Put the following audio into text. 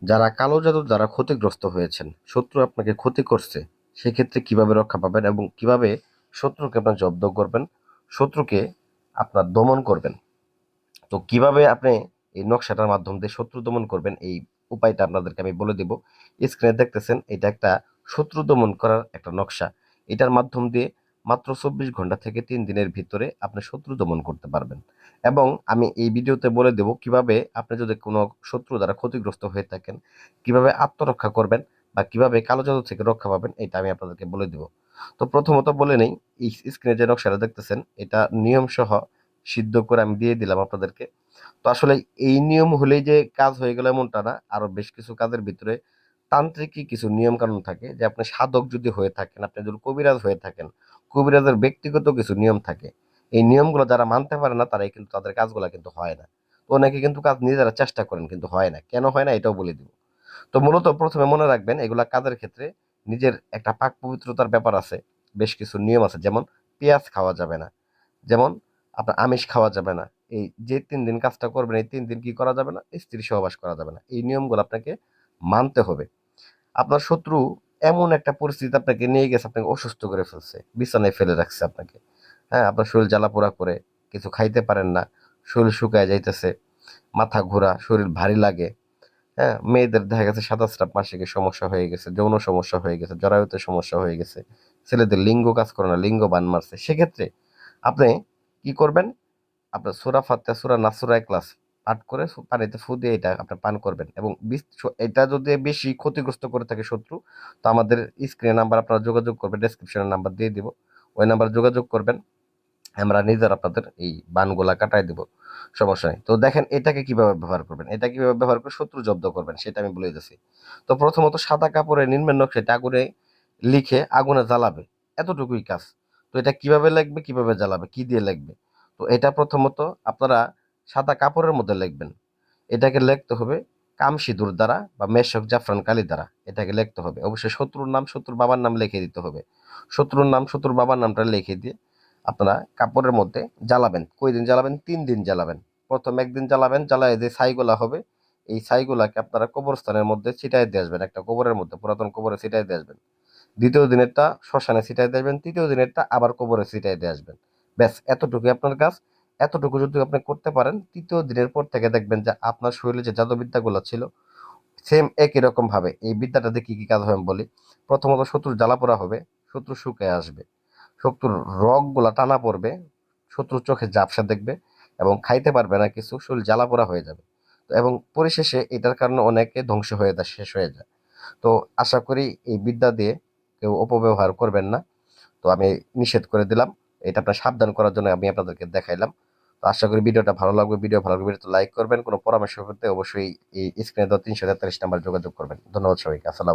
যারা কালো জাদুর দ্বারা ক্ষতিগ্রস্ত হয়েছেন, শত্রু আপনাকে ক্ষতি করছে, সেক্ষেত্রে কিভাবে রক্ষা পাবেন এবং কিভাবে শত্রুকে আপনার জব্দ করবেন, শত্রুকে আপনার দমন করবেন। তো কিভাবে আপনি এই নকশাটার মাধ্যম দিয়ে শত্রু দমন করবেন, এই উপায়টা আপনাদেরকে আমি বলে দেব। স্ক্রিনে দেখতেছেন, এটা একটা শত্রু দমন করার একটা নকশা। এটার মাধ্যম দিয়ে মাত্র 24 ঘন্টা থেকে 3 দিনের ভিতরে আপনি শত্রু দমন করতে পারবেন। এবং আমি এই ভিডিওতে বলে দেব কিভাবে আপনি যদি কোনো শত্রু দ্বারা ক্ষতিগ্রস্ত হয়ে থাকেন, কিভাবে আত্মরক্ষা করবেন বা কিভাবে কালো জাদু থেকে রক্ষা পাবেন, এটা আমি আপনাদেরকে বলে দেব। তো প্রথমত বলে নেই, এই স্ক্রিনে যে নকশাটা দেখতেছেন, এটা নিয়ম সহ সিদ্ধ করে আমি দিয়ে দিলাম আপনাদেরকে। তো আসলে এই নিয়ম হলেই যে কাজ হয়ে গেল এমনটা না, আরো বেশ কিছু কাজের ভিতরে তান্ত্রিকই কিছু নিয়ম কানুন থাকে। যে আপনি সাধক যদি হয়ে থাকেন, আপনি যদি কবিরাজ হয়ে থাকেন, কবিরাজের ব্যক্তিগত কিছু নিয়ম থাকে। এই নিয়মগুলো যারা মানতে পারে না, তারাই কিন্তু তাদের কাজগুলো কিন্তু হয় না। তো অনেকে কিন্তু কাজ নিজেরা চেষ্টা করেন কিন্তু হয় না, কেন হয় না এটাও বলে দিব। তো মূলত প্রথমে মনে রাখবেন, এগুলা কাজের ক্ষেত্রে নিজের একটা পাক পবিত্রতার ব্যাপার আছে। বেশ কিছু নিয়ম আছে, যেমন পেঁয়াজ খাওয়া যাবে না, যেমন আপনার আমিষ খাওয়া যাবে না। এই যে 3 দিন কাজটা করবেন, এই 3 দিন কি করা যাবে না, স্ত্রী সহবাস করা যাবে না। এই নিয়মগুলো আপনাকে মানতে হবে। আপনার শত্রু এমন একটা পরিস্থিতি আপনাকে নিয়ে গেছে, আপনাকে অসুস্থ করে ফেলছে, বিছানায় ফেলে রাখছে আপনাকে। হ্যাঁ, আপনার শরীর জ্বালাপোড়া করে, কিছু খাইতে পারেন না, শরীর শুকায় যাইতেছে, মাথা ঘোরা, শরীর ভারী লাগে। হ্যাঁ, মেয়েদের দেখা গেছে সাদা মাসিকের সমস্যা হয়ে গেছে, যৌন সমস্যা হয়ে গেছে, জরায়ুতে সমস্যা হয়ে গেছে, ছেলেদের লিঙ্গ কাজ করে না, লিঙ্গ বান মারছে। সেক্ষেত্রে আপনি কি করবেন? আপনার সূরা ফাতিহা, সূরা নাস, সূরা ইখলাস পাঠ করে পানিতে ফু দিয়ে এটা আপনি পান করবেন। এবং এটা যদি বেশি ক্ষতিগ্রস্ত করে থাকে শত্রু, তো আমাদের স্ক্রিনে নাম্বার আপনারা যোগাযোগ করবেন, ডেসক্রিপশনে নাম্বার দিয়ে দিব। ওই নাম্বার যোগাযোগ করবেন, আমরা নিজের আপনাদের এই বানগুলা কাটায় দিব। সমস্যা নেই। তো দেখেন এটাকে কিভাবে ব্যবহার করবেন, এটা কিভাবে ব্যবহার করে শত্রু জব্দ করবেন সেটা আমি বলে দিচ্ছি। তো প্রথমত সাদা কাপড়ে নির্মের নকশাটা আগুনে লিখে আগুনে জ্বালাবে, এতটুকুই কাজ। তো এটা কিভাবে লিখবে, কিভাবে জ্বালাবে, কি দিয়ে লিখবে? তো এটা প্রথমত আপনারা সাদা কাপড়ের মধ্যে লিখবেন। এটাকে লিখতে হবে কামসিঁদুর দ্বারা বা মেশক জাফরান কালি দ্বারা। এটাকে লিখতে হবে অবশ্যই, শত্রুর নাম, শত্রুর বাবার নাম লিখে দিতে হবে। শত্রুর নাম, শত্রুর বাবার নামটা লিখে দিয়ে আপনারা কাপড়ের মধ্যে জ্বালাবেন। কয়দিন জ্বালাবেন? 3 দিন জ্বালাবেন। প্রথম একদিন জ্বালাবেন, জ্বালায় যে ছাইগুলা হবে, এই ছাইগুলাকে আপনারা কবরস্থানের মধ্যে ছিটাই দিয়ে আসবেন, একটা কবরের মধ্যে, পুরাতন কবরে ছিটাই দিয়ে আসবেন। দ্বিতীয় দিনেরটা শ্মশানে ছিটাই দিয়ে আসবেন, তৃতীয় দিনেরটা আবার কবরে ছিটাই দিয়ে আসবেন। ব্যাস, এতটুকুই আপনার কাজ। এতটুকু যদি আপনি করতে পারেন, তৃতীয় দিনের পর থেকে দেখবেন যে আপনার শরীরে যে জাদুবিদ্যাগুলো ছিল, সেম একই রকম ভাবে এই বিদ্যাটাতে কি কি কাজ হবে আমি বলি। প্রথমত শত্রুর জ্বালাপোড়া হবে, শত্রু শুকায় আসবে, শত্রুর রগগুলা টানা পড়বে, শত্রুর চোখে ঝাপসা দেখবে এবং খাইতে পারবে না কিছু, শরীর জ্বালাপোড়া হয়ে যাবে। তো এবং পরিশেষে এটার কারণে অনেকে ধ্বংস হয়ে যায়, শেষ হয়ে যায়। তো আশা করি এই বিদ্যা দিয়ে কেউ অপব্যবহার করবেন না। তো আমি নিষেধ করে দিলাম। এটা আপনার সাবধান করার জন্য আমি আপনাদেরকে দেখাইলাম। তো আশা করি ভিডিওটা ভালো লাগবে। ভিডিও ভালো লাগবে ভিডিওতে লাইক করবেন। কোনো পরামর্শ করতে অবশ্যই এই স্ক্রিনে দেওয়া 343 নাম্বার যোগাযোগ করবেন। ধন্যবাদ সবাইকে। আসসালামু আলাইকুম।